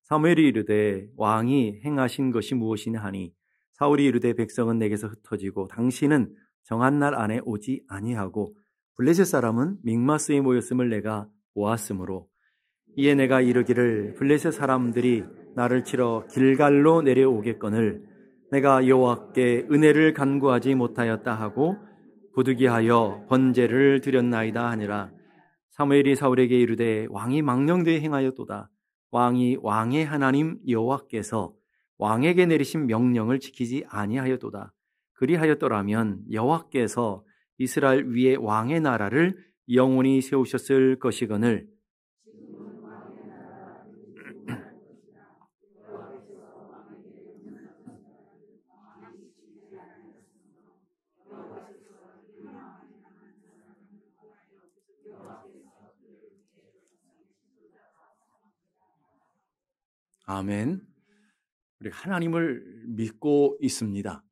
사무엘이 이르되 왕이 행하신 것이 무엇이냐 하니 사울이 이르되 백성은 내게서 흩어지고 당신은 정한 날 안에 오지 아니하고 블레셋 사람은 믹마스에 모였음을 내가 보았으므로 이에 내가 이르기를 블레셋 사람들이 나를 치러 길갈로 내려오겠거늘 내가 여호와께 은혜를 간구하지 못하였다 하고 부득이하여 번제를 드렸나이다 하니라. 사무엘이 사울에게 이르되 왕이 망령되이 행하였도다. 왕이 왕의 하나님 여호와께서 왕에게 내리신 명령을 지키지 아니하였도다. 그리하였더라면 여호와께서 이스라엘 위에 왕의 나라를 영원히 세우셨을 것이거늘 아멘. 우리 하나님을 믿고 있습니다.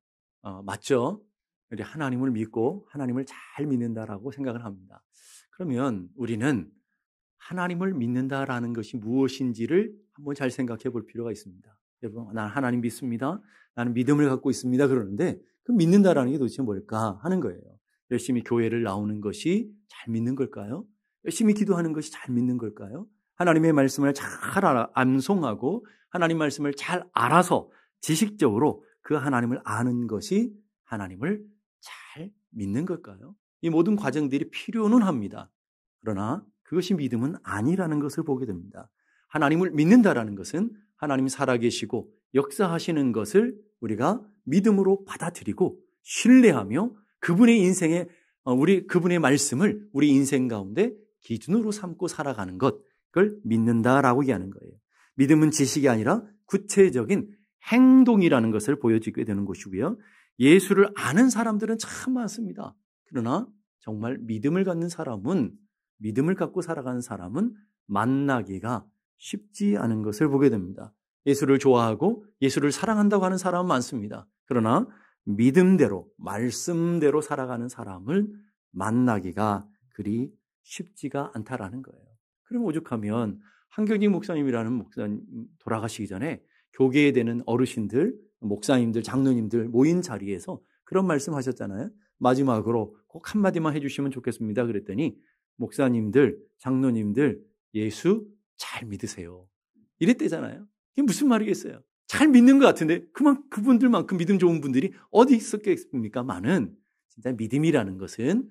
맞죠? 우리 하나님을 믿고 하나님을 잘 믿는다라고 생각을 합니다. 그러면 우리는 하나님을 믿는다라는 것이 무엇인지를 한번 잘 생각해 볼 필요가 있습니다. 여러분, 난 하나님 믿습니다. 나는 믿음을 갖고 있습니다. 그러는데 그 믿는다라는 게 도대체 뭘까 하는 거예요. 열심히 교회를 나오는 것이 잘 믿는 걸까요? 열심히 기도하는 것이 잘 믿는 걸까요? 하나님의 말씀을 잘 암송하고 하나님 말씀을 잘 알아서 지식적으로 그 하나님을 아는 것이 하나님을 잘 믿는 걸까요? 이 모든 과정들이 필요는 합니다. 그러나 그것이 믿음은 아니라는 것을 보게 됩니다. 하나님을 믿는다라는 것은 하나님이 살아계시고 역사하시는 것을 우리가 믿음으로 받아들이고 신뢰하며 그분의 인생에 그분의 말씀을 우리 인생 가운데 기준으로 삼고 살아가는 것, 그걸 믿는다라고 얘기하는 거예요. 믿음은 지식이 아니라 구체적인 행동이라는 것을 보여주게 되는 것이고요. 예수를 아는 사람들은 참 많습니다. 그러나 정말 믿음을 갖는 사람은, 믿음을 갖고 살아가는 사람은 만나기가 쉽지 않은 것을 보게 됩니다. 예수를 좋아하고 예수를 사랑한다고 하는 사람은 많습니다. 그러나 믿음대로, 말씀대로 살아가는 사람을 만나기가 그리 쉽지가 않다라는 거예요. 그럼 오죽하면 한경직 목사님이라는 목사님 돌아가시기 전에 교계에 되는 어르신들, 목사님들, 장로님들 모인 자리에서 그런 말씀하셨잖아요. 마지막으로 꼭 한마디만 해주시면 좋겠습니다. 그랬더니 목사님들, 장로님들 예수 잘 믿으세요. 이랬대잖아요. 이게 무슨 말이겠어요? 잘 믿는 것 같은데 그분들만큼 믿음 좋은 분들이 어디 있었겠습니까? 많은 진짜 믿음이라는 것은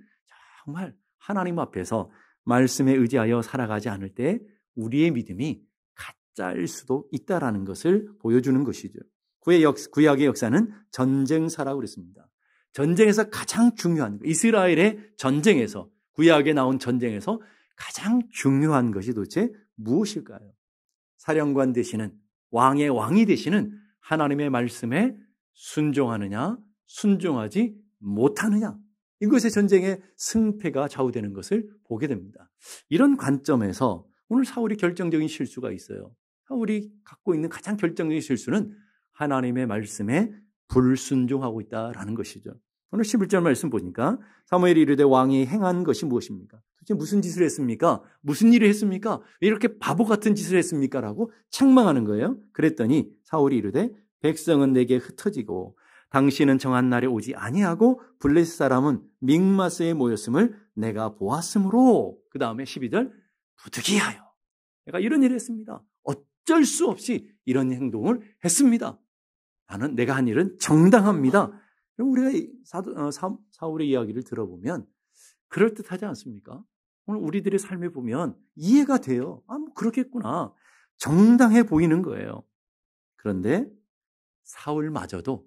정말 하나님 앞에서 말씀에 의지하여 살아가지 않을 때 우리의 믿음이 가짜일 수도 있다라는 것을 보여주는 것이죠. 구약의 역사는 전쟁사라고 그랬습니다. 전쟁에서 가장 중요한 것, 이스라엘의 전쟁에서, 구약에 나온 전쟁에서 가장 중요한 것이 도대체 무엇일까요? 사령관 되시는, 왕의 왕이 되시는 하나님의 말씀에 순종하느냐, 순종하지 못하느냐, 이것의 전쟁의 승패가 좌우되는 것을 보게 됩니다. 이런 관점에서 오늘 사울이 결정적인 실수가 있어요. 사울이 갖고 있는 가장 결정적인 실수는 하나님의 말씀에 불순종하고 있다라는 것이죠. 오늘 11절 말씀 보니까 사무엘이 이르되 왕이 행한 것이 무엇입니까? 도대체 무슨 짓을 했습니까? 무슨 일을 했습니까? 왜 이렇게 바보 같은 짓을 했습니까? 라고 책망하는 거예요. 그랬더니 사울이 이르되 백성은 내게 흩어지고 당신은 정한 날에 오지 아니하고 블레셋 사람은 믹마스에 모였음을 내가 보았으므로, 그 다음에 12절 부득이하여 내가 이런 일을 했습니다. 어쩔 수 없이 이런 행동을 했습니다. 내가 한 일은 정당합니다. 그럼 우리가 사울의 이야기를 들어보면 그럴듯하지 않습니까? 오늘 우리들의 삶에 보면 이해가 돼요. 그렇겠구나. 정당해 보이는 거예요. 그런데 사울마저도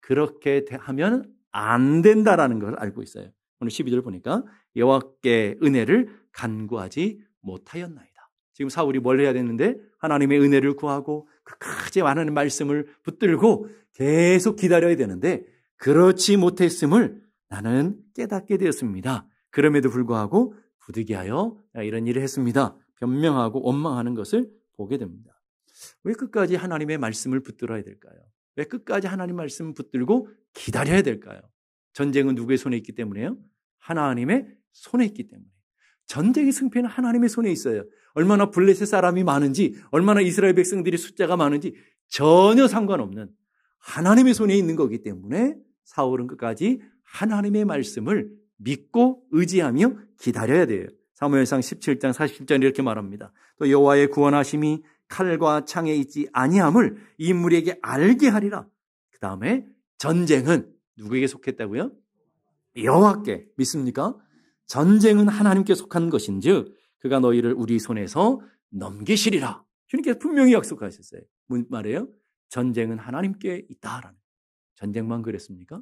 그렇게 하면 안 된다라는 걸 알고 있어요. 오늘 12절 보니까 여호와께 은혜를 간구하지 못하였나이다. 지금 사울이 뭘 해야 되는데 하나님의 은혜를 구하고 끝까지 하나님의 말씀을 붙들고 계속 기다려야 되는데 그렇지 못했음을 나는 깨닫게 되었습니다. 그럼에도 불구하고 부득이하여 이런 일을 했습니다. 변명하고 원망하는 것을 보게 됩니다. 왜 끝까지 하나님의 말씀을 붙들어야 될까요? 왜 끝까지 하나님 말씀을 붙들고 기다려야 될까요? 전쟁은 누구의 손에 있기 때문에요? 하나님의 손에 있기 때문에. 전쟁의 승패는 하나님의 손에 있어요. 얼마나 블레셋 사람이 많은지, 얼마나 이스라엘 백성들이 숫자가 많은지 전혀 상관없는 하나님의 손에 있는 거기 때문에 사울은 끝까지 하나님의 말씀을 믿고 의지하며 기다려야 돼요. 사무엘상 17장 47절 이렇게 말합니다. 또 여호와의 구원하심이 칼과 창에 있지 아니함을 이 인물에게 알게 하리라. 그 다음에 전쟁은 누구에게 속했다고요? 여호와께. 믿습니까? 전쟁은 하나님께 속한 것인즉 그가 너희를 우리 손에서 넘기시리라. 주님께서 분명히 약속하셨어요. 무슨 말이에요? 전쟁은 하나님께 있다라는. 전쟁만 그랬습니까?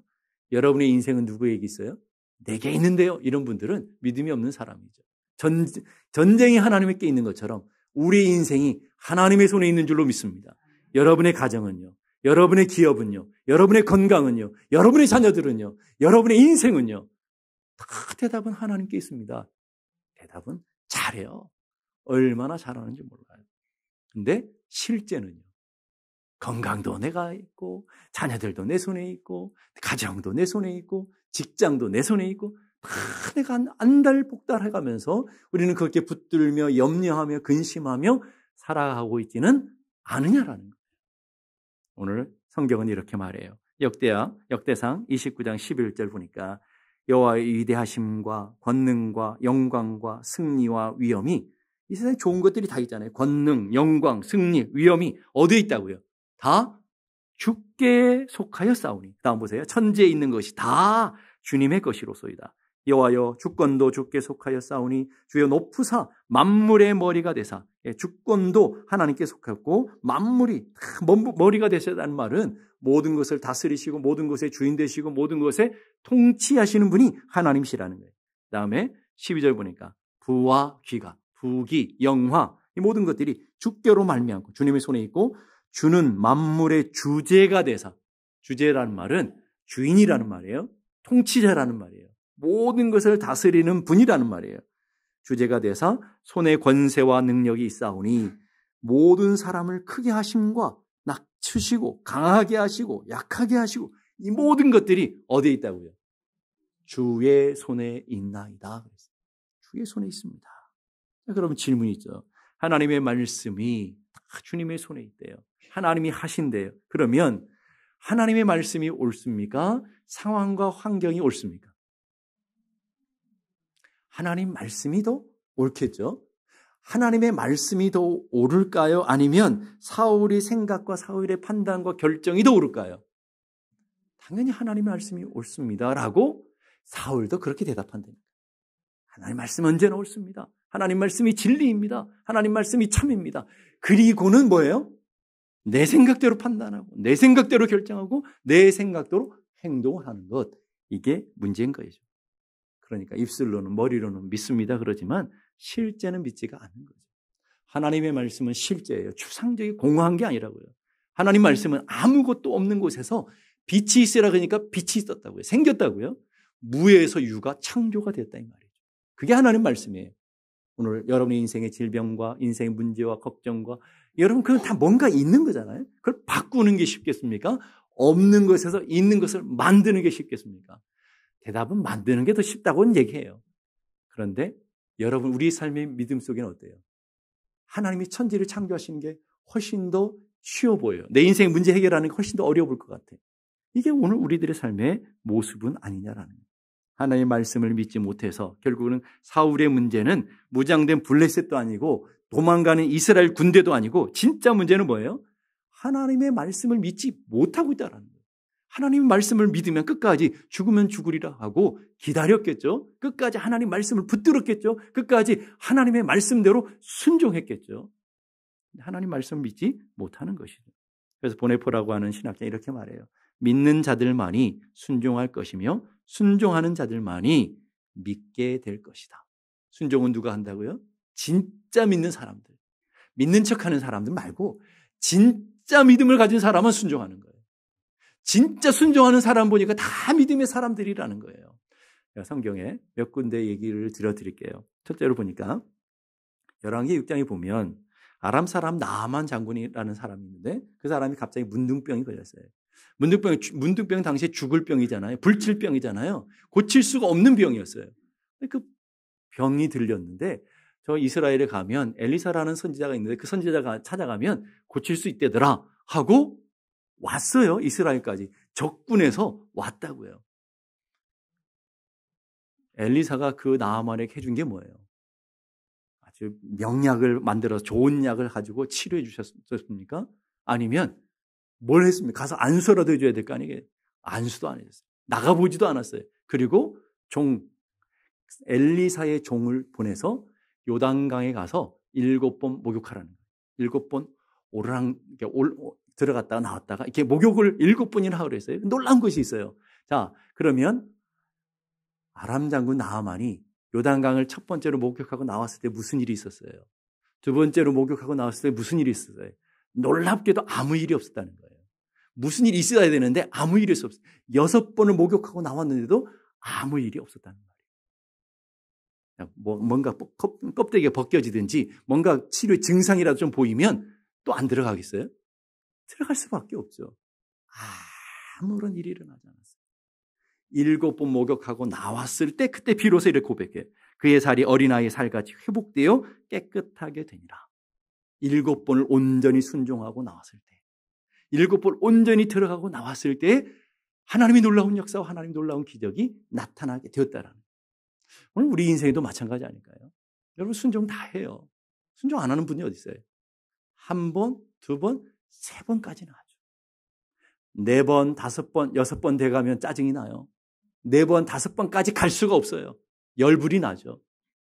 여러분의 인생은 누구에게 있어요? 내게 있는데요. 이런 분들은 믿음이 없는 사람이죠. 전쟁이 하나님께 있는 것처럼 우리 인생이 하나님의 손에 있는 줄로 믿습니다. 여러분의 가정은요, 여러분의 기업은요, 여러분의 건강은요, 여러분의 자녀들은요, 여러분의 인생은요, 다 대답은 하나님께 있습니다. 대답은 잘해요. 얼마나 잘하는지 몰라요. 근데 실제는요, 건강도 내가 있고, 자녀들도 내 손에 있고, 가정도 내 손에 있고, 직장도 내 손에 있고, 다 내가 안달복달해 가면서 우리는 그렇게 붙들며 염려하며 근심하며 살아가고 있지는 않으냐라는 거예요. 오늘 성경은 이렇게 말해요. 역대상 29장 11절 보니까 여호와의 위대하심과 권능과 영광과 승리와 위엄이 이 세상에 좋은 것들이 다 있잖아요. 권능, 영광, 승리, 위엄이 어디에 있다고요? 다 주께 속하여 싸우니. 다음 보세요. 천지에 있는 것이 다 주님의 것이로소이다. 여호와여 주권도 주께 속하여 싸우니 주여 높으사 만물의 머리가 되사. 주권도 하나님께 속했고 만물이 머리가 되셨다는 말은 모든 것을 다스리시고 모든 것의 주인 되시고 모든 것에 통치하시는 분이 하나님이시라는 거예요. 그 다음에 12절 보니까 부와 귀가, 부귀, 영화 이 모든 것들이 주께로 말미암고 주님의 손에 있고 주는 만물의 주제가 되사. 주제라는 말은 주인이라는 말이에요. 통치자라는 말이에요. 모든 것을 다스리는 분이라는 말이에요. 주제가 되사 손에 권세와 능력이 있사오니 모든 사람을 크게 하심과 낮추시고 강하게 하시고 약하게 하시고 이 모든 것들이 어디에 있다고요? 주의 손에 있나이다. 주의 손에 있습니다. 그러면 질문이 있죠. 하나님의 말씀이 다 주님의 손에 있대요. 하나님이 하신대요. 그러면 하나님의 말씀이 옳습니까? 상황과 환경이 옳습니까? 하나님 말씀이 더 옳겠죠. 하나님의 말씀이 더 옳을까요? 아니면 사울의 생각과 사울의 판단과 결정이 더 옳을까요? 당연히 하나님의 말씀이 옳습니다라고 사울도 그렇게 대답한답니다. 하나님 말씀 언제나 옳습니다. 하나님 말씀이 진리입니다. 하나님 말씀이 참입니다. 그리고는 뭐예요? 내 생각대로 판단하고 내 생각대로 결정하고 내 생각대로 행동을 하는 것. 이게 문제인 거죠. 그러니까 입술로는 머리로는 믿습니다 그러지만 실제는 믿지가 않는 거죠. 하나님의 말씀은 실제예요. 추상적이 공허한 게 아니라고요. 하나님 말씀은 아무것도 없는 곳에서 빛이 있으라 그러니까 빛이 있었다고요. 생겼다고요. 무에서 유가 창조가 됐다 이 말이죠. 그게 하나님 말씀이에요. 오늘 여러분의 인생의 질병과 인생의 문제와 걱정과 여러분 그건 다 뭔가 있는 거잖아요. 그걸 바꾸는 게 쉽겠습니까? 없는 것에서 있는 것을 만드는 게 쉽겠습니까? 대답은 만드는 게 더 쉽다고는 얘기해요. 그런데 여러분 우리 삶의 믿음 속에는 어때요? 하나님이 천지를 창조하신 게 훨씬 더 쉬워 보여요. 내 인생 문제 해결하는 게 훨씬 더 어려워 보일 것 같아요. 이게 오늘 우리들의 삶의 모습은 아니냐라는 거예요. 하나님의 말씀을 믿지 못해서 결국은 사울의 문제는 무장된 블레셋도 아니고 도망가는 이스라엘 군대도 아니고 진짜 문제는 뭐예요? 하나님의 말씀을 믿지 못하고 있다는 거예요. 하나님의 말씀을 믿으면 끝까지 죽으면 죽으리라 하고 기다렸겠죠. 끝까지 하나님 말씀을 붙들었겠죠. 끝까지 하나님의 말씀대로 순종했겠죠. 하나님 말씀을 믿지 못하는 것이죠. 그래서 보네포라고 하는 신학자는 이렇게 말해요. 믿는 자들만이 순종할 것이며 순종하는 자들만이 믿게 될 것이다. 순종은 누가 한다고요? 진짜 믿는 사람들. 믿는 척하는 사람들 말고 진짜 믿음을 가진 사람은 순종하는 거예요. 진짜 순종하는 사람 보니까 다 믿음의 사람들이라는 거예요. 성경에 몇 군데 얘기를 들어드릴게요. 첫째로 보니까 열왕기 6장에 보면 아람 사람 나아만 장군이라는 사람이 있는데 그 사람이 갑자기 문둥병이 걸렸어요. 문둥병 당시에 죽을 병이잖아요. 불칠병이잖아요. 고칠 수가 없는 병이었어요. 그 병이 들렸는데 저 이스라엘에 가면 엘리사라는 선지자가 있는데 그 선지자가 찾아가면 고칠 수 있대더라 하고 왔어요. 이스라엘까지. 적군에서 왔다고요. 엘리사가 그 나아만에게 해준 게 뭐예요? 아주 명약을 만들어서 좋은 약을 가지고 치료해 주셨습니까? 아니면 뭘 했습니까? 가서 안수라도 해줘야 될 거 아니에요? 안수도 안 해줬어요. 나가보지도 않았어요. 그리고 엘리사의 종을 보내서 요단강에 가서 7번 목욕하라는 거예요. 7번 오르락 들어갔다가 나왔다가 이렇게 목욕을 7번이나 하고 그랬어요. 놀라운 것이 있어요. 자, 그러면 아람 장군 나아만이 요단강을 첫 번째로 목욕하고 나왔을 때 무슨 일이 있었어요? 두 번째로 목욕하고 나왔을 때 무슨 일이 있었어요? 놀랍게도 아무 일이 없었다는 거예요. 무슨 일이 있어야 되는데 아무 일이 없었어요. 6번을 목욕하고 나왔는데도 아무 일이 없었다는 거예요. 뭔가 껍데기가 벗겨지든지 뭔가 치료 증상이라도 좀 보이면 또 안 들어가겠어요? 들어갈 수밖에 없죠. 아무런 일이 일어나지 않았어요. 7번 목욕하고 나왔을 때 그때 비로소 이렇게 고백해. 그의 살이 어린아이의 살같이 회복되어 깨끗하게 되니라. 7번을 온전히 순종하고 나왔을 때, 7번 온전히 들어가고 나왔을 때 하나님이 놀라운 역사와 하나님이 놀라운 기적이 나타나게 되었다라는 거예요. 오늘 우리 인생에도 마찬가지 아닐까요? 여러분 순종 다 해요. 순종 안 하는 분이 어디 있어요? 1번, 2번, 3번까지는 하죠. 4번, 5번, 6번 돼가면 짜증이 나요. 4번, 5번까지 갈 수가 없어요. 열불이 나죠.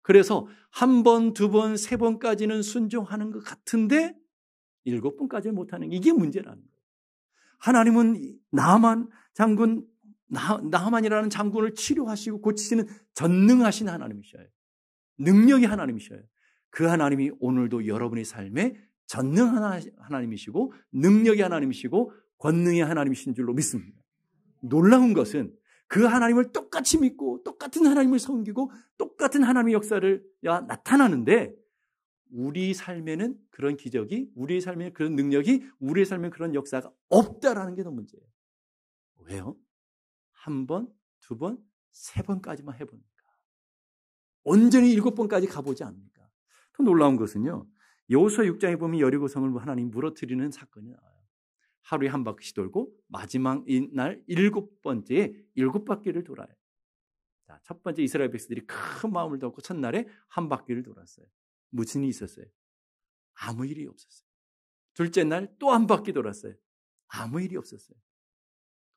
그래서 1번, 2번, 3번까지는 순종하는 것 같은데 7번까지는 못하는 게 이게 문제라는 거예요. 하나님은 나하만이라는 장군을 치료하시고 고치시는 전능하신 하나님이셔요. 능력이 하나님이셔요. 그 하나님이 오늘도 여러분의 삶에 전능한 하나님이시고 능력의 하나님이시고 권능의 하나님이신 줄로 믿습니다. 놀라운 것은 그 하나님을 똑같이 믿고 똑같은 하나님을 섬기고 똑같은 하나님의 역사를 나타나는데 우리 삶에는 그런 기적이, 우리의 삶에는 그런 능력이, 우리의 삶에는 그런 역사가 없다라는 게 더 문제예요. 왜요? 1번, 2번, 3번까지만 해보니까. 온전히 7번까지 가보지 않습니까? 더 놀라운 것은요. 여호수아 6장에 보면 여리고성을 하나님 무너뜨리는 사건이 나와요. 하루에 한 바퀴씩 돌고 마지막 날 7번째에 7바퀴를 돌아요. 자, 첫 번째 이스라엘 백성들이 큰 마음을 먹고 첫날에 한 바퀴를 돌았어요. 무슨 일이 있었어요? 아무 일이 없었어요. 둘째 날 또 한 바퀴 돌았어요. 아무 일이 없었어요.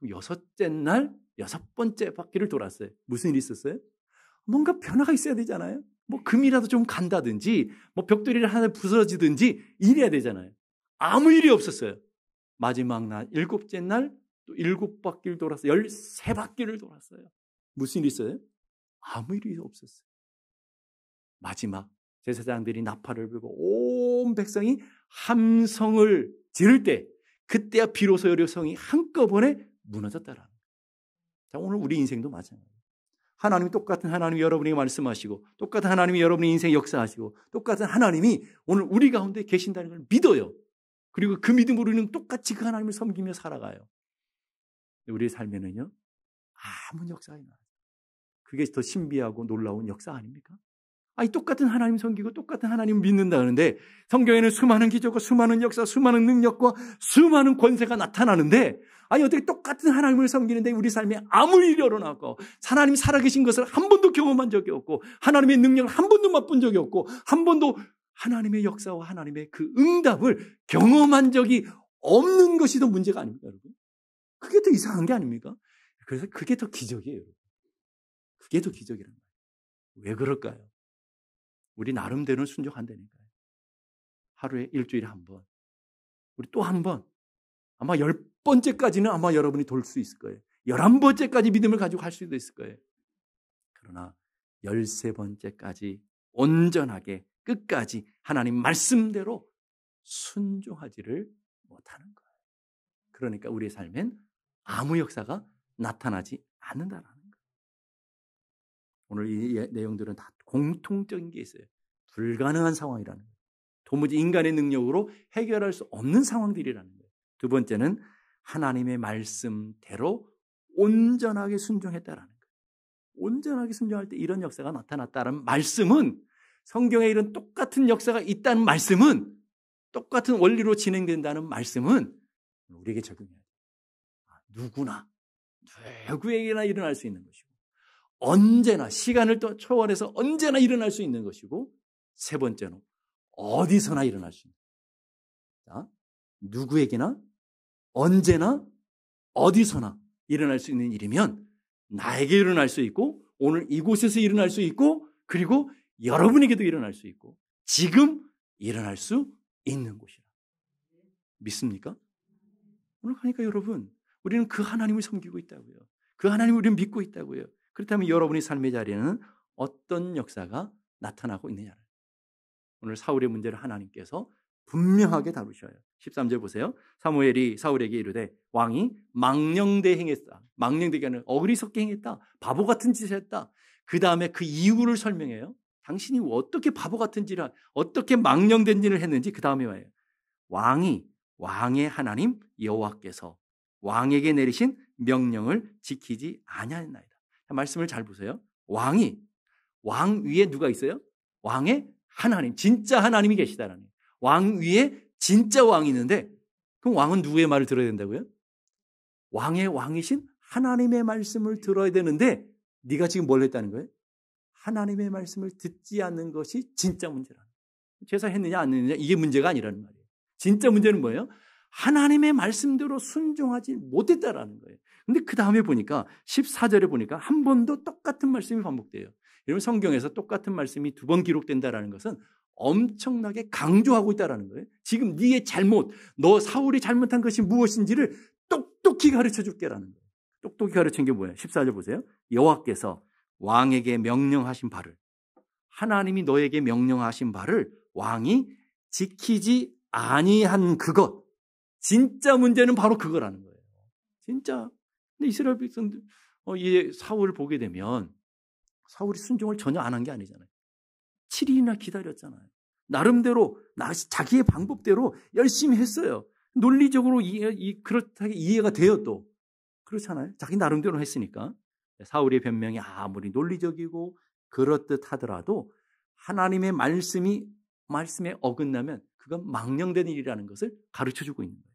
여섯째 날 6번째 바퀴를 돌았어요. 무슨 일이 있었어요? 뭔가 변화가 있어야 되잖아요. 뭐 금이라도 좀 간다든지 뭐 벽돌이를 하나 부서지든지 이래야 되잖아요. 아무 일이 없었어요. 마지막 날 7째 날 또 7바퀴를 돌았어요. 13바퀴를 돌았어요. 무슨 일이 있어요? 아무 일이 없었어요. 마지막 제사장들이 나팔을 불고 온 백성이 함성을 지를 때 그때야 비로소 여리고성이 한꺼번에 무너졌다라는 거예요. 자, 오늘 우리 인생도 마찬가지예요. 하나님이 똑같은 하나님이 여러분에게 말씀하시고 똑같은 하나님이 여러분의 인생에 역사하시고 똑같은 하나님이 오늘 우리 가운데 계신다는 걸 믿어요. 그리고 그 믿음으로 우리는 똑같이 그 하나님을 섬기며 살아가요. 우리의 삶에는요. 아무 역사가 나요. 그게 더 신비하고 놀라운 역사 아닙니까? 아니 똑같은 하나님 섬기고 똑같은 하나님 믿는다 하는데 성경에는 수많은 기적과 수많은 역사, 수많은 능력과 수많은 권세가 나타나는데 아니 어떻게 똑같은 하나님을 섬기는데 우리 삶에 아무 일이 일어나고 하나님 살아계신 것을 한 번도 경험한 적이 없고 하나님의 능력을 한 번도 맛본 적이 없고 한 번도 하나님의 역사와 하나님의 그 응답을 경험한 적이 없는 것이 더 문제가 아닙니까, 여러분? 그게 더 이상한 게 아닙니까? 그래서 그게 더 기적이에요. 그게 더 기적이란 말이에요. 왜 그럴까요? 우리 나름대로는 순종한다니까요. 하루에 일주일에 한 번. 우리 또 한 번. 아마 10번째까지는 아마 여러분이 돌 수 있을 거예요. 11번째까지 믿음을 가지고 할 수도 있을 거예요. 그러나 13번째까지 온전하게 끝까지 하나님 말씀대로 순종하지를 못하는 거예요. 그러니까 우리의 삶엔 아무 역사가 나타나지 않는다는 거예요. 오늘 이 내용들은 다 공통적인 게 있어요. 불가능한 상황이라는 거예요. 도무지 인간의 능력으로 해결할 수 없는 상황들이라는 거예요. 두 번째는 하나님의 말씀대로 온전하게 순종했다라는 거예요. 온전하게 순종할 때 이런 역사가 나타났다는 말씀은, 성경에 이런 똑같은 역사가 있다는 말씀은, 똑같은 원리로 진행된다는 말씀은 우리에게 적용해야 돼요. 누구나, 누구에게나 일어날 수 있는 것이고, 언제나, 시간을 또 초월해서 언제나 일어날 수 있는 것이고, 세 번째는 어디서나 일어날 수 있는 거예요. 누구에게나, 언제나, 어디서나 일어날 수 있는 일이면 나에게 일어날 수 있고, 오늘 이곳에서 일어날 수 있고, 그리고 여러분에게도 일어날 수 있고, 지금 일어날 수 있는 곳이라. 믿습니까? 오늘 하니까 여러분, 우리는 그 하나님을 섬기고 있다고요. 그 하나님을 우리는 믿고 있다고요. 그렇다면 여러분의 삶의 자리에는 어떤 역사가 나타나고 있느냐. 오늘 사울의 문제를 하나님께서 분명하게 다루셔요. 13절 보세요. 사무엘이 사울에게 이르되 왕이 망령되 행했다. 망령되게 하는 어리석게 행했다. 바보 같은 짓을 했다. 그 다음에 그 이유를 설명해요. 당신이 어떻게 바보 같은 짓을, 어떻게 망령된 일을 했는지 그 다음에 와요. 왕의 하나님 여호와께서 왕에게 내리신 명령을 지키지 아니하였나이다. 말씀을 잘 보세요. 왕 위에 누가 있어요? 왕의 하나님, 진짜 하나님이 계시다라는 거예요. 왕 위에 진짜 왕이 있는데, 그럼 왕은 누구의 말을 들어야 된다고요? 왕의 왕이신 하나님의 말씀을 들어야 되는데, 네가 지금 뭘 했다는 거예요? 하나님의 말씀을 듣지 않는 것이 진짜 문제라는 거예요. 제사했느냐 안 했느냐 이게 문제가 아니라는 말이에요. 진짜 문제는 뭐예요? 하나님의 말씀대로 순종하지 못했다라는 거예요. 근데 그 다음에 보니까 14절에 보니까 한 번 더 똑같은 말씀이 반복돼요. 여러분, 성경에서 똑같은 말씀이 두 번 기록된다라는 것은 엄청나게 강조하고 있다라는 거예요. 지금 네의 잘못, 너 사울이 잘못한 것이 무엇인지를 똑똑히 가르쳐 줄게라는 거예요. 똑똑히 가르친 게 뭐예요? 14절 보세요. 여호와께서 왕에게 명령하신 바를, 하나님이 너에게 명령하신 바를 왕이 지키지 아니한 그것. 진짜 문제는 바로 그거라는 거예요. 진짜. 근데 이스라엘 백성들, 이 사울을 보게 되면 사울이 순종을 전혀 안 한 게 아니잖아요. 7일이나 기다렸잖아요. 나름대로 자기의 방법대로 열심히 했어요. 논리적으로 그렇다게 이해가 돼요. 또 그렇잖아요. 자기 나름대로 했으니까. 사울의 변명이 아무리 논리적이고 그렇듯 하더라도 하나님의 말씀에 어긋나면 그건 망령된 일이라는 것을 가르쳐주고 있는 거예요.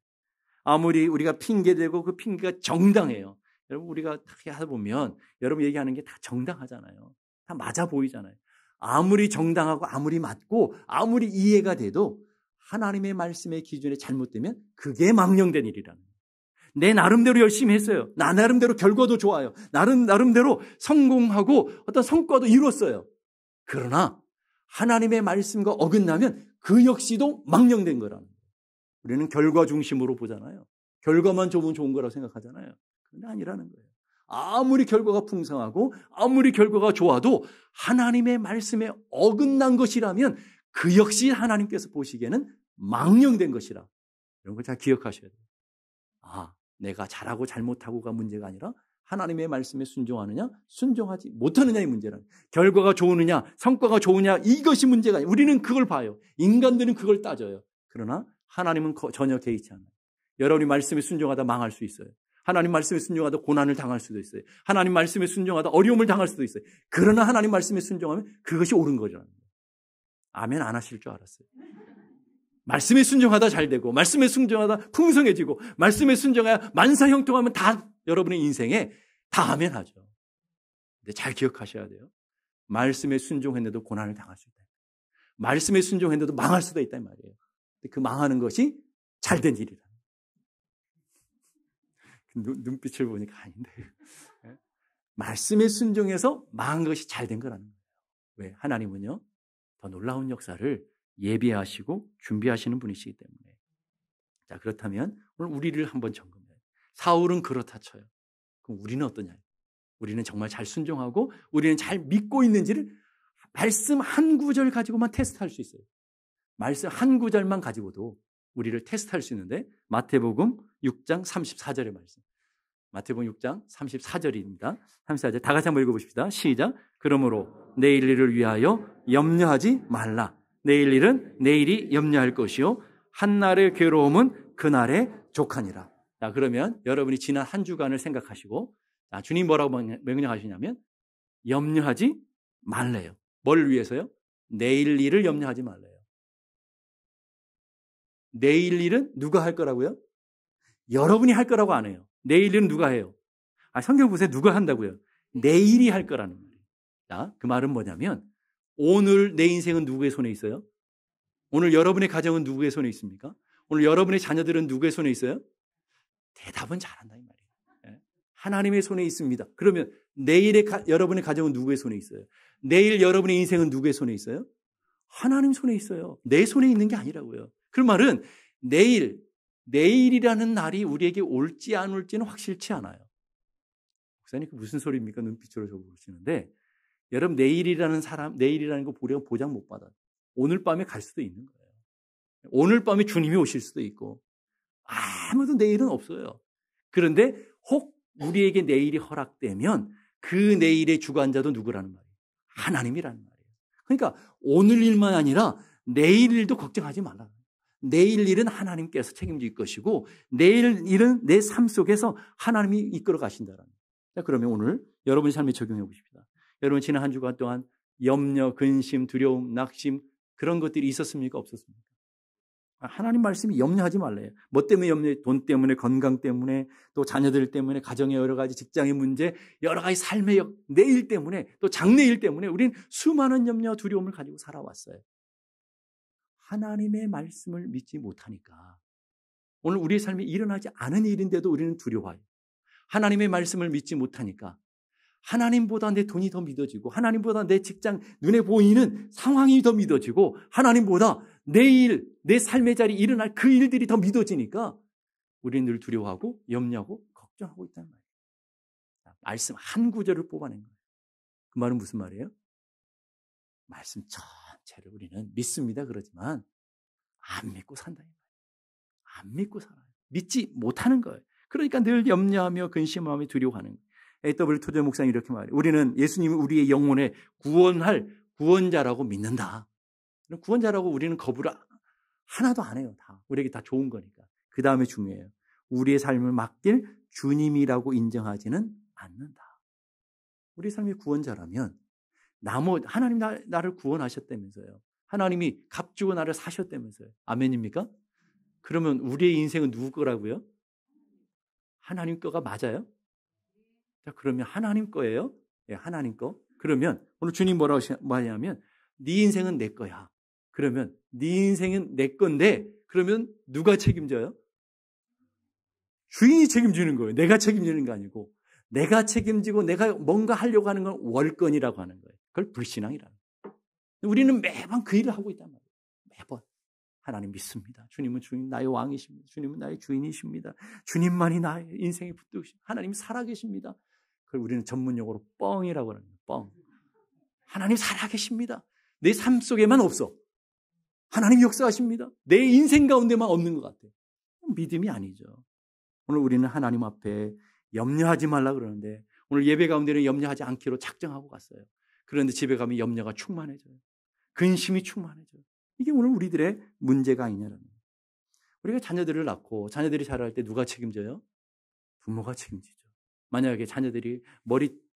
아무리 우리가 핑계대고 그 핑계가 정당해요. 여러분, 우리가 하다 보면 여러분 얘기하는 게 다 정당하잖아요. 다 맞아 보이잖아요. 아무리 정당하고 아무리 맞고 아무리 이해가 돼도 하나님의 말씀의 기준에 잘못되면 그게 망령된 일이라는 거예요. 내 나름대로 열심히 했어요. 나 나름대로 결과도 좋아요. 나름대로 성공하고 어떤 성과도 이뤘어요. 그러나 하나님의 말씀과 어긋나면 그 역시도 망령된 거라는 거예요. 우리는 결과 중심으로 보잖아요. 결과만 좋은 거라고 생각하잖아요. 그건 아니라는 거예요. 아무리 결과가 풍성하고 아무리 결과가 좋아도 하나님의 말씀에 어긋난 것이라면 그 역시 하나님께서 보시기에는 망령된 것이라. 이런 걸 잘 기억하셔야 돼요. 내가 잘하고 잘못하고가 문제가 아니라 하나님의 말씀에 순종하느냐 순종하지 못하느냐의 문제라는 거예요. 결과가 좋으느냐 성과가 좋으냐 이것이 문제가 아니에요. 우리는 그걸 봐요. 인간들은 그걸 따져요. 그러나 하나님은 전혀 개의치 않아요. 여러분이 말씀에 순종하다 망할 수 있어요. 하나님 말씀에 순종하다 고난을 당할 수도 있어요. 하나님 말씀에 순종하다 어려움을 당할 수도 있어요. 그러나 하나님 말씀에 순종하면 그것이 옳은 거라는 거예요. 아멘 안 하실 줄 알았어요. 말씀에 순종하다 잘 되고 말씀에 순종하다 풍성해지고 말씀에 순종하여 만사형통하면 다 여러분의 인생에 다 아멘 하죠. 근데 잘 기억하셔야 돼요. 말씀에 순종했는데도 고난을 당할 수 있다. 말씀에 순종했는데도 망할 수도 있단 말이에요. 근데 그 망하는 것이 잘된 일이다. 눈빛을 보니까 아닌데. 말씀에 순종해서 망한 것이 잘된 거라는 거예요. 왜? 하나님은요, 더 놀라운 역사를 예비하시고 준비하시는 분이시기 때문에. 자, 그렇다면 오늘 우리를 한번 점검해요. 사울은 그렇다 쳐요. 그럼 우리는 어떠냐? 우리는 정말 잘 순종하고 우리는 잘 믿고 있는지를 말씀 한 구절 가지고만 테스트할 수 있어요. 말씀 한 구절만 가지고도 우리를 테스트할 수 있는데 마태복음 6장 34절의 말씀. 마태복음 6장 34절입니다. 34절 다 같이 한번 읽어보십시다. 시작. 그러므로 내일 일을 위하여 염려하지 말라. 내일 일은 내일이 염려할 것이요 한날의 괴로움은 그날의 족하니라. 자, 그러면 여러분이 지난 한 주간을 생각하시고 주님 뭐라고 명령하시냐면 염려하지 말래요. 뭘 위해서요? 내일 일을 염려하지 말래요. 내일 일은 누가 할 거라고요? 여러분이 할 거라고 안 해요. 내일 일은 누가 해요? 성경 보세요. 누가 한다고요? 내일이 할 거라는 말이에요. 자, 그 말은 뭐냐면 오늘 내 인생은 누구의 손에 있어요? 오늘 여러분의 가정은 누구의 손에 있습니까? 오늘 여러분의 자녀들은 누구의 손에 있어요? 대답은 잘한다 이 말이에요. 하나님의 손에 있습니다. 그러면 내일의 여러분의 가정은 누구의 손에 있어요? 내일 여러분의 인생은 누구의 손에 있어요? 하나님 손에 있어요. 내 손에 있는 게 아니라고요. 그 말은 내일이라는 날이 우리에게 올지 안 올지는 확실치 않아요. 목사님, 그 무슨 소리입니까? 눈빛으로 저보고 보시는데, 여러분, 내일이라는 거 보려면 보장 못 받아요. 오늘 밤에 갈 수도 있는 거예요. 오늘 밤에 주님이 오실 수도 있고, 아무도 내일은 없어요. 그런데 혹 우리에게 내일이 허락되면 그 내일의 주관자도 누구라는 말이에요? 하나님이라는 말이에요. 그러니까 오늘 일만 아니라 내일 일도 걱정하지 말라. 내일 일은 하나님께서 책임질 것이고 내일 일은 내 삶 속에서 하나님이 이끌어 가신다는 거예요. 자, 그러면 오늘 여러분 삶에 적용해 보십시다. 여러분 지난 한 주간 동안 염려, 근심, 두려움, 낙심 그런 것들이 있었습니까? 없었습니까? 하나님 말씀이 염려하지 말래요. 뭐 때문에 염려해? 돈 때문에, 건강 때문에, 또 자녀들 때문에, 가정의 여러 가지 직장의 문제, 여러 가지 삶의 내일 때문에, 또 장래일 때문에 우리는 수많은 염려와 두려움을 가지고 살아왔어요. 하나님의 말씀을 믿지 못하니까 오늘 우리의 삶에 일어나지 않은 일인데도 우리는 두려워해요. 하나님의 말씀을 믿지 못하니까 하나님보다 내 돈이 더 믿어지고 하나님보다 내 직장 눈에 보이는 상황이 더 믿어지고 하나님보다 내일 내 삶의 자리에 일어날 그 일들이 더 믿어지니까 우리는 늘 두려워하고 염려하고 걱정하고 있다는 말이에요. 말씀 한 구절을 뽑아낸 거예요. 그 말은 무슨 말이에요? 말씀 전체를 우리는 믿습니다 그러지만 안 믿고 산다. 안 믿고 살아요. 믿지 못하는 거예요. 그러니까 늘 염려하며 근심하며 두려워하는 거예요. A.W. 토저 목사님이 이렇게 말해요. 우리는 예수님이 우리의 영혼에 구원할 구원자라고 믿는다. 구원자라고 우리는 거부를 하나도 안 해요. 다 우리에게 다 좋은 거니까. 그 다음에 중요해요. 우리의 삶을 맡길 주님이라고 인정하지는 않는다. 우리 삶의 구원자라면 하나님 나를 구원하셨다면서요. 하나님이 값주고 나를 사셨다면서요. 아멘입니까? 그러면 우리의 인생은 누구 거라고요? 하나님 거가 맞아요? 자, 그러면 하나님 거예요? 예, 하나님 거. 그러면 오늘 주님 뭐라고 하냐면 네 인생은 내 거야. 그러면 네 인생은 내 건데 그러면 누가 책임져요? 주인이 책임지는 거예요. 내가 책임지는 게 아니고 내가 책임지고 내가 뭔가 하려고 하는 건 월권이라고 하는 거예요. 그걸 불신앙이라는 거예요. 우리는 매번 그 일을 하고 있단 말이에요. 매번. 하나님 믿습니다. 주님은 주인, 나의 왕이십니다. 주님은 나의 주인이십니다. 주님만이 나의 인생의 붙들으십니다. 하나님 살아계십니다. 그걸 우리는 전문용어로 뻥이라고 하는 거예요. 뻥. 하나님 살아계십니다. 내 삶 속에만 없어. 하나님 역사하십니다. 내 인생 가운데만 없는 것 같아요. 믿음이 아니죠. 오늘 우리는 하나님 앞에 염려하지 말라 그러는데 오늘 예배 가운데는 염려하지 않기로 작정하고 갔어요. 그런데 집에 가면 염려가 충만해져요. 근심이 충만해져요. 이게 오늘 우리들의 문제가 아니냐는 거예요. 우리가 자녀들을 낳고 자녀들이 자랄 때 누가 책임져요? 부모가 책임지죠. 만약에 자녀들이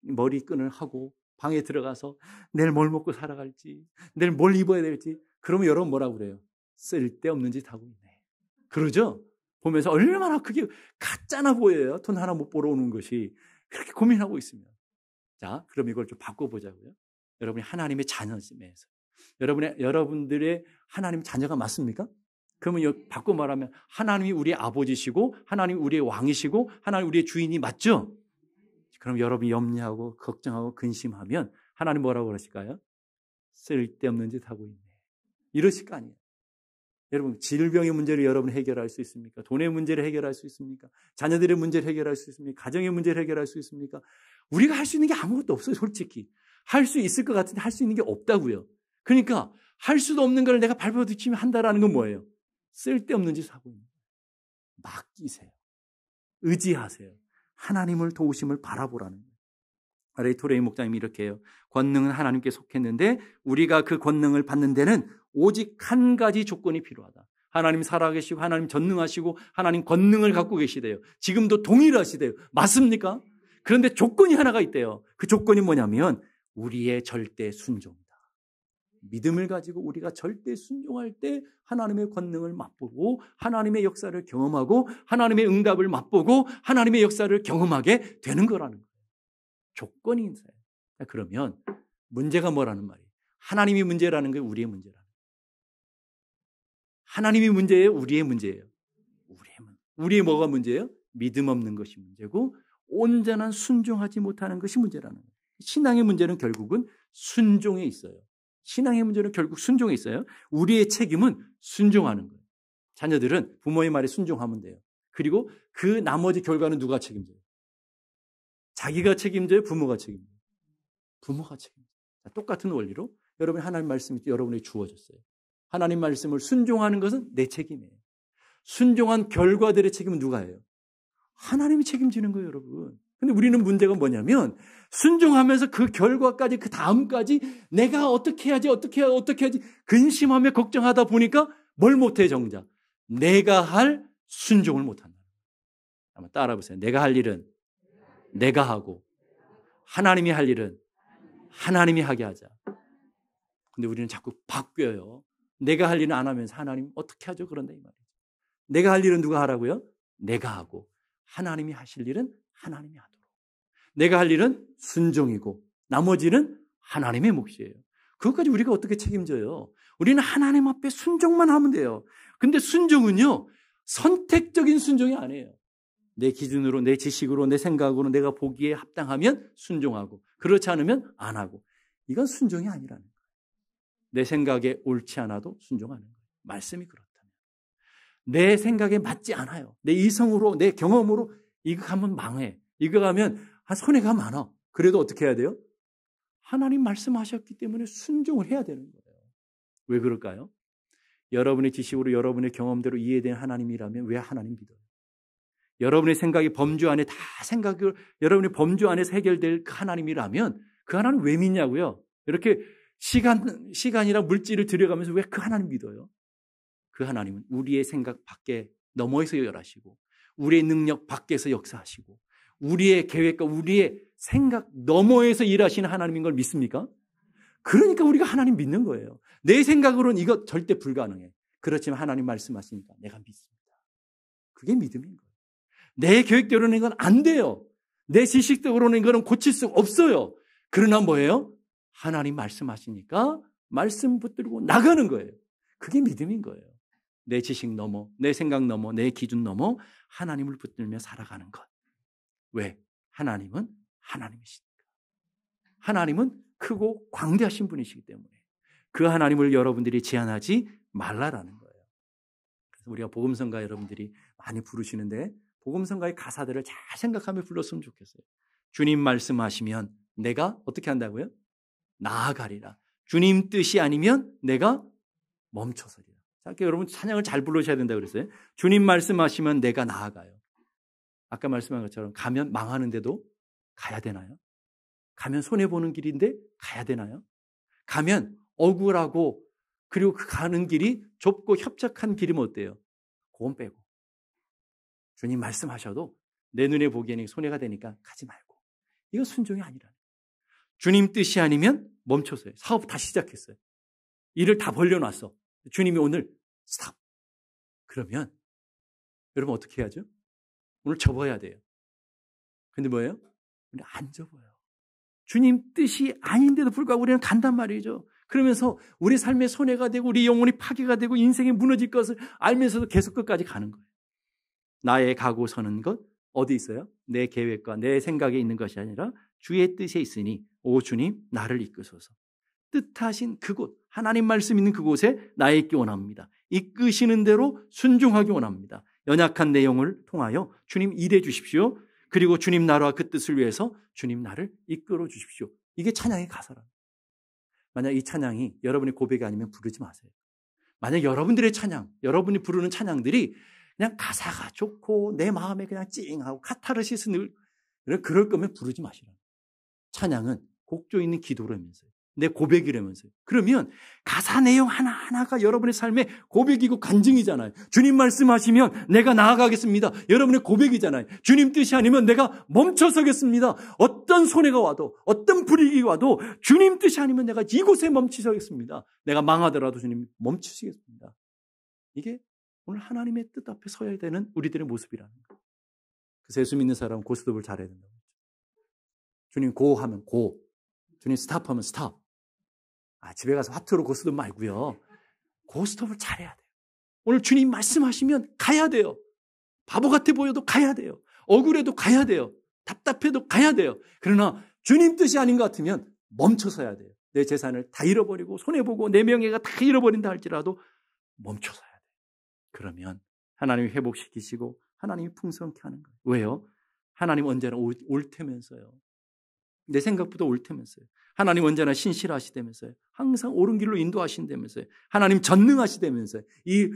머리끈을 하고 방에 들어가서 내일 뭘 먹고 살아갈지, 내일 뭘 입어야 될지, 그러면 여러분 뭐라고 그래요? 쓸데없는 짓 하고 있네. 그러죠? 보면서 얼마나 그게 가짜나 보여요. 돈 하나 못 벌어오는 것이. 그렇게 고민하고 있으면. 자, 그럼 이걸 좀 바꿔보자고요. 여러분이 하나님의 자녀심에서. 여러분들의 하나님 자녀가 맞습니까? 그러면 바꿔 말하면 하나님이 우리의 아버지시고 하나님이 우리의 왕이시고 하나님이 우리의 주인이 맞죠? 그럼 여러분이 염려하고 걱정하고 근심하면 하나님 뭐라고 그러실까요? 쓸데없는 짓 하고 있네. 이러실 거 아니에요. 여러분 질병의 문제를 여러분 해결할 수 있습니까? 돈의 문제를 해결할 수 있습니까? 자녀들의 문제를 해결할 수 있습니까? 가정의 문제를 해결할 수 있습니까? 우리가 할 수 있는 게 아무것도 없어요. 솔직히. 할 수 있을 것 같은데 할 수 있는 게 없다고요. 그러니까 할 수도 없는 걸 내가 발버둥치면 한다라는 건 뭐예요? 쓸데없는 짓 하고 있는 거예요. 맡기세요. 의지하세요. 하나님을 도우심을 바라보라는 거예요. 레이 토레이 목사님이 이렇게 해요. 권능은 하나님께 속했는데 우리가 그 권능을 받는 데는 오직 한 가지 조건이 필요하다. 하나님 살아계시고 하나님 전능하시고 하나님 권능을 갖고 계시대요. 지금도 동일하시대요. 맞습니까? 그런데 조건이 하나가 있대요. 그 조건이 뭐냐면 우리의 절대 순종이다. 믿음을 가지고 우리가 절대 순종할 때 하나님의 권능을 맛보고 하나님의 역사를 경험하고 하나님의 응답을 맛보고 하나님의 역사를 경험하게 되는 거라는 거예요. 조건이 있어요. 그러면 문제가 뭐라는 말이에요? 하나님이 문제라는 게 우리의 문제라는 거예요. 하나님이 문제예요? 우리의 문제예요? 우리의 뭐가 문제예요? 믿음 없는 것이 문제고 온전한 순종하지 못하는 것이 문제라는 거예요. 신앙의 문제는 결국은 순종에 있어요. 신앙의 문제는 결국 순종에 있어요. 우리의 책임은 순종하는 거예요. 자녀들은 부모의 말에 순종하면 돼요. 그리고 그 나머지 결과는 누가 책임져요? 자기가 책임져요? 부모가 책임져요? 부모가 책임져요. 똑같은 원리로 여러분이 하나님 말씀이 여러분에게 주어졌어요. 하나님 말씀을 순종하는 것은 내 책임이에요. 순종한 결과들의 책임은 누가 해요? 하나님이 책임지는 거예요, 여러분. 근데 우리는 문제가 뭐냐면 순종하면서 그 결과까지 그 다음까지 내가 어떻게 해야지 근심하며 걱정하다 보니까 뭘 못해 정작 내가 할 순종을 못한다. 한번 따라 보세요. 내가 할 일은 내가 하고 하나님이 할 일은 하나님이 하게 하자. 근데 우리는 자꾸 바뀌어요. 내가 할 일은 안 하면서 하나님 어떻게 하죠? 그런다 이 말이죠. 내가 할 일은 누가 하라고요? 내가 하고 하나님이 하실 일은 하나님이 하도록. 내가 할 일은 순종이고 나머지는 하나님의 몫이에요. 그것까지 우리가 어떻게 책임져요? 우리는 하나님 앞에 순종만 하면 돼요. 근데 순종은요, 선택적인 순종이 아니에요. 내 기준으로, 내 지식으로, 내 생각으로 내가 보기에 합당하면 순종하고 그렇지 않으면 안 하고. 이건 순종이 아니라는 거예요. 내 생각에 옳지 않아도 순종하는 거예요. 말씀이 그렇다면. 내 생각에 맞지 않아요. 내 이성으로, 내 경험으로 이거 가면 망해. 이거 가면 손해가 많아. 그래도 어떻게 해야 돼요? 하나님 말씀하셨기 때문에 순종을 해야 되는 거예요. 왜 그럴까요? 여러분의 지식으로 여러분의 경험대로 이해된 하나님이라면 왜 하나님 믿어요? 여러분의 생각이 범주 안에 다 생각을 여러분의 범주 안에서 해결될 그 하나님이라면 그 하나님 왜 믿냐고요? 이렇게 시간이랑 물질을 들여가면서 왜 그 하나님 믿어요? 그 하나님은 우리의 생각 밖에 넘어서 일하시고 우리의 능력 밖에서 역사하시고 우리의 계획과 우리의 생각 너머에서 일하시는 하나님인 걸 믿습니까? 그러니까 우리가 하나님 믿는 거예요. 내 생각으로는 이거 절대 불가능해. 그렇지만 하나님 말씀하시니까 내가 믿습니다. 그게 믿음인 거예요. 내 계획대로는 이건 안 돼요. 내 지식대로는 이거는 고칠 수 없어요. 그러나 뭐예요? 하나님 말씀하시니까 말씀 붙들고 나가는 거예요. 그게 믿음인 거예요. 내 지식 넘어, 내 생각 넘어, 내 기준 넘어 하나님을 붙들며 살아가는 것. 왜? 하나님은 하나님이시니까. 하나님은 크고 광대하신 분이시기 때문에 그 하나님을 여러분들이 제한하지 말라라는 거예요. 그래서 우리가 복음성가 여러분들이 많이 부르시는데 복음성가의 가사들을 잘 생각하며 불렀으면 좋겠어요. 주님 말씀하시면 내가 어떻게 한다고요? 나아가리라. 주님 뜻이 아니면 내가 멈춰서리라. 자, 여러분 찬양을 잘 부르셔야 된다고 그랬어요. 주님 말씀하시면 내가 나아가요. 아까 말씀한 것처럼 가면 망하는데도 가야 되나요? 가면 손해보는 길인데 가야 되나요? 가면 억울하고 그리고 그 가는 길이 좁고 협착한 길이면 어때요? 그건 빼고. 주님 말씀하셔도 내 눈에 보기에는 손해가 되니까 가지 말고. 이건 순종이 아니라는 거예요. 주님 뜻이 아니면 멈춰서요. 사업 다시 시작했어요. 일을 다 벌려놨어. 주님이 오늘 스탑. 그러면 여러분 어떻게 해야죠? 오늘 접어야 돼요. 근데 뭐예요? 우리 안 접어요. 주님 뜻이 아닌데도 불구하고 우리는 간단 말이죠. 그러면서 우리 삶의 손해가 되고 우리 영혼이 파괴가 되고 인생이 무너질 것을 알면서도 계속 끝까지 가는 거예요. 나의 가고 서는 것 어디 있어요? 내 계획과 내 생각에 있는 것이 아니라 주의 뜻에 있으니 오 주님 나를 이끄소서. 뜻하신 그곳 하나님 말씀 있는 그곳에 나 있기 원합니다. 이끄시는 대로 순종하기 원합니다. 연약한 내 영을 통하여 주님 일해 주십시오. 그리고 주님 나라와 그 뜻을 위해서 주님 나를 이끌어 주십시오. 이게 찬양의 가사랍니다. 만약 이 찬양이 여러분의 고백이 아니면 부르지 마세요. 만약 여러분들의 찬양, 여러분이 부르는 찬양들이 그냥 가사가 좋고 내 마음에 그냥 찡하고 카타르시스 늘 그럴 거면 부르지 마시라. 찬양은 곡조 있는 기도라면서요. 내 고백이라면서요. 그러면 가사 내용 하나하나가 여러분의 삶의 고백이고 간증이잖아요. 주님 말씀하시면 내가 나아가겠습니다. 여러분의 고백이잖아요. 주님 뜻이 아니면 내가 멈춰서겠습니다. 어떤 손해가 와도 어떤 불이익이 와도 주님 뜻이 아니면 내가 이곳에 멈추서겠습니다. 내가 망하더라도 주님 멈추시겠습니다. 이게 오늘 하나님의 뜻 앞에 서야 되는 우리들의 모습이라는 거예요. 그래서 예수 믿는 사람은 고스톱을 잘해야 된다고. 주님 고 하면 고, 주님 스탑 하면 스탑. 집에 가서 화투로 고스톱 말고요. 고스톱을 잘해야 돼요. 오늘 주님 말씀하시면 가야 돼요. 바보 같아 보여도 가야 돼요. 억울해도 가야 돼요. 답답해도 가야 돼요. 그러나 주님 뜻이 아닌 것 같으면 멈춰서야 돼요. 내 재산을 다 잃어버리고 손해보고 내 명예가 다 잃어버린다 할지라도 멈춰서야 돼요. 그러면 하나님이 회복시키시고 하나님이 풍성케 하는 거예요. 왜요? 하나님 언제나 올 테면서요. 내 생각보다 올 테면서요. 하나님 언제나 신실하시다면서요. 항상 옳은 길로 인도하신다면서요. 하나님 전능하시다면서요. 이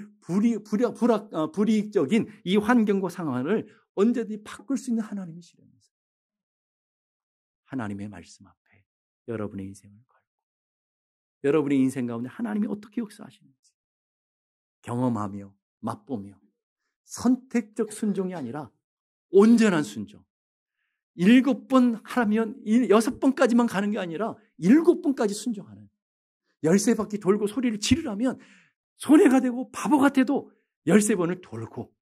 불이익적인 이 환경과 상황을 언제든지 바꿀 수 있는 하나님이시라면서요. 하나님의 말씀 앞에 여러분의 인생을 걸고 여러분의 인생 가운데 하나님이 어떻게 역사하시는지 경험하며 맛보며 선택적 순종이 아니라 온전한 순종. 7번 하면 6번까지만 가는 게 아니라 7번까지 순종하는 13바퀴 돌고 소리를 지르라면 손해가 되고 바보 같아도 13번을 돌고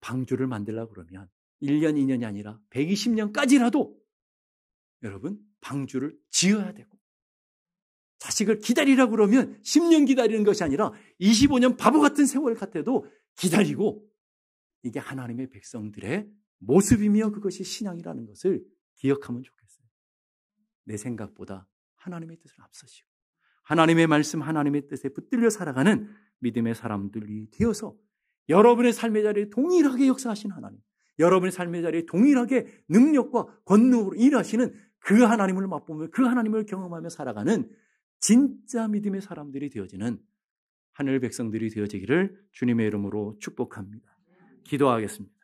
방주를 만들려고 그러면 1년, 2년이 아니라 120년까지라도 여러분 방주를 지어야 되고 자식을 기다리라고 그러면 10년 기다리는 것이 아니라 25년 바보 같은 세월 같아도 기다리고 이게 하나님의 백성들의 모습이며 그것이 신앙이라는 것을 기억하면 좋겠어요. 내 생각보다 하나님의 뜻을 앞서시고 하나님의 말씀, 하나님의 뜻에 붙들려 살아가는 믿음의 사람들이 되어서 여러분의 삶의 자리에 동일하게 역사하신 하나님, 여러분의 삶의 자리에 동일하게 능력과 권능으로 일하시는 그 하나님을 맛보며 그 하나님을 경험하며 살아가는 진짜 믿음의 사람들이 되어지는 하늘 백성들이 되어지기를 주님의 이름으로 축복합니다. 기도하겠습니다.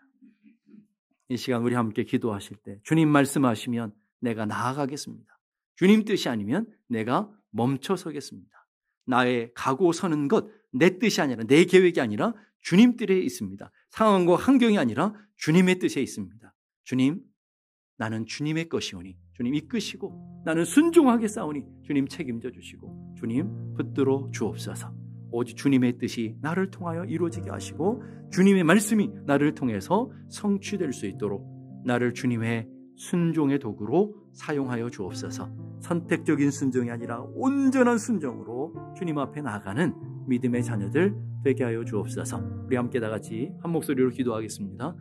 이 시간 우리 함께 기도하실 때 주님 말씀하시면 내가 나아가겠습니다. 주님 뜻이 아니면 내가 멈춰서겠습니다. 나의 가고 서는 것 내 뜻이 아니라 내 계획이 아니라 주님 뜻에 있습니다. 상황과 환경이 아니라 주님의 뜻에 있습니다. 주님 나는 주님의 것이오니 주님 이끄시고 나는 순종하게 싸우니 주님 책임져 주시고 주님 붙들어 주옵소서. 오직 주님의 뜻이 나를 통하여 이루어지게 하시고 주님의 말씀이 나를 통해서 성취될 수 있도록 나를 주님의 순종의 도구로 사용하여 주옵소서. 선택적인 순종이 아니라 온전한 순종으로 주님 앞에 나아가는 믿음의 자녀들 되게 하여 주옵소서. 우리 함께 다 같이 한 목소리로 기도하겠습니다.